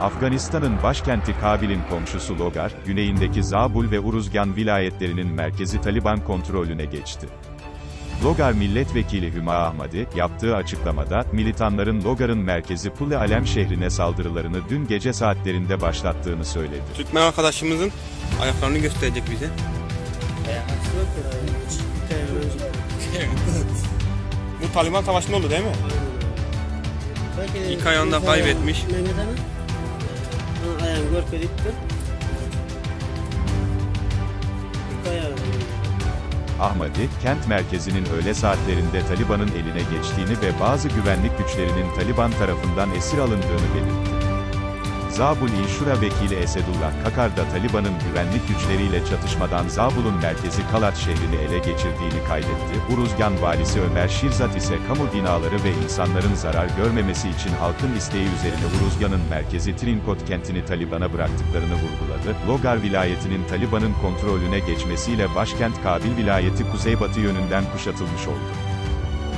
Afganistan'ın başkenti Kabil'in komşusu Logar, güneyindeki Zabul ve Uruzgan vilayetlerinin merkezi Taliban kontrolüne geçti. Logar milletvekili Hüma Ahmadi, yaptığı açıklamada, militanların Logar'ın merkezi Pul-e-Alem şehrine saldırılarını dün gece saatlerinde başlattığını söyledi. Türkmen arkadaşımızın ayaklarını gösterecek bize. Bu Taliban savaşında oldu değil mi? İlk ayağında kaybetmiş. Ahmadi, kent merkezinin öğle saatlerinde Taliban'ın eline geçtiğini ve bazı güvenlik güçlerinin Taliban tarafından esir alındığını belirtti. Zabul-i Şura vekili Esedullah Kakar da Taliban'ın güvenlik güçleriyle çatışmadan Zabul'un merkezi Kalat şehrini ele geçirdiğini kaydetti. Uruzgan valisi Ömer Şirzat ise kamu binaları ve insanların zarar görmemesi için halkın isteği üzerine Uruzgan'ın merkezi Trinkot kentini Taliban'a bıraktıklarını vurguladı. Logar vilayetinin Taliban'ın kontrolüne geçmesiyle başkent Kabil vilayeti kuzeybatı yönünden kuşatılmış oldu.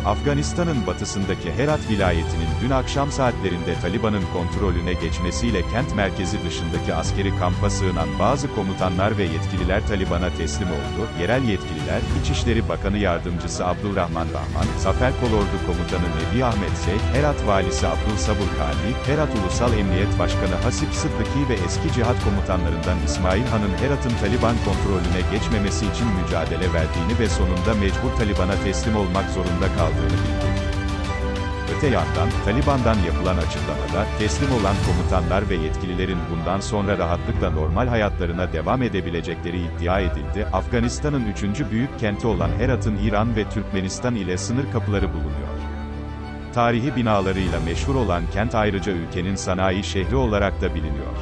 Afganistan'ın batısındaki Herat vilayetinin dün akşam saatlerinde Taliban'ın kontrolüne geçmesiyle kent merkezi dışındaki askeri kampa sığınan bazı komutanlar ve yetkililer Taliban'a teslim oldu. Yerel yetkililer, İçişleri Bakanı Yardımcısı Abdurrahman Rahman, Zafer Kolordu Komutanı Nebi Ahmet Seyh, Herat Valisi Abdul Sabur Kali, Herat Ulusal Emniyet Başkanı Hasip Sıddıki ve eski cihat komutanlarından İsmail Han'ın Herat'ın Taliban kontrolüne geçmemesi için mücadele verdiğini ve sonunda mecbur Taliban'a teslim olmak zorunda kaldığını bildirdi. Öte yandan, Taliban'dan yapılan açıklamada, teslim olan komutanlar ve yetkililerin bundan sonra rahatlıkla normal hayatlarına devam edebilecekleri iddia edildi. Afganistan'ın 3. büyük kenti olan Herat'ın İran ve Türkmenistan ile sınır kapıları bulunuyor. Tarihi binalarıyla meşhur olan kent ayrıca ülkenin sanayi şehri olarak da biliniyor.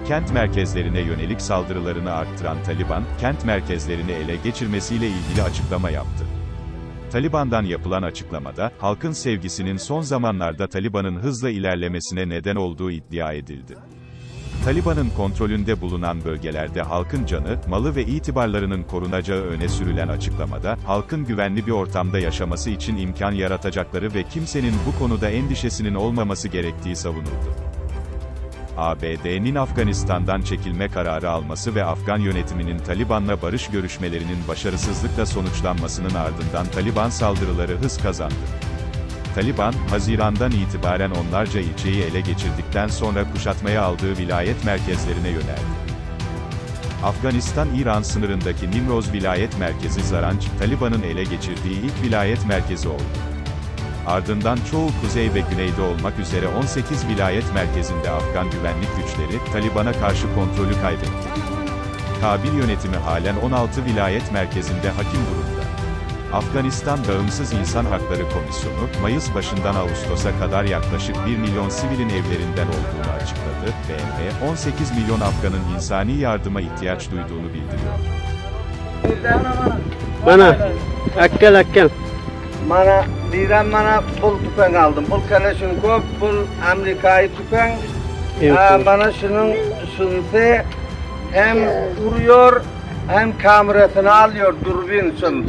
Kent merkezlerine yönelik saldırılarını arttıran Taliban, kent merkezlerini ele geçirmesiyle ilgili açıklama yaptı. Taliban'dan yapılan açıklamada, halkın sevgisinin son zamanlarda Taliban'ın hızla ilerlemesine neden olduğu iddia edildi. Taliban'ın kontrolünde bulunan bölgelerde halkın canı, malı ve itibarlarının korunacağı öne sürülen açıklamada, halkın güvenli bir ortamda yaşaması için imkan yaratacakları ve kimsenin bu konuda endişesinin olmaması gerektiği savunuldu. ABD'nin Afganistan'dan çekilme kararı alması ve Afgan yönetiminin Taliban'la barış görüşmelerinin başarısızlıkla sonuçlanmasının ardından Taliban saldırıları hız kazandı. Taliban, Haziran'dan itibaren onlarca ilçeyi ele geçirdikten sonra kuşatmaya aldığı vilayet merkezlerine yöneldi. Afganistan-İran sınırındaki Nimroz vilayet merkezi Zaranç, Taliban'ın ele geçirdiği ilk vilayet merkezi oldu. Ardından çoğu kuzey ve güneyde olmak üzere 18 vilayet merkezinde Afgan güvenlik güçleri, Taliban'a karşı kontrolü kaybetti. Kabil yönetimi halen 16 vilayet merkezinde hakim durumda. Afganistan Bağımsız İnsan Hakları Komisyonu, Mayıs başından Ağustos'a kadar yaklaşık 1 milyon sivilin evlerinden olduğunu açıkladı. BM, 18 milyon Afgan'ın insani yardıma ihtiyaç duyduğunu bildiriyor. Akkel. Mana pul tüpen aldım. Pul kaleshin kop, pul Amerika'yı tüpen. Bana şunse hem vuruyor hem kamerasını alıyor durbin şun.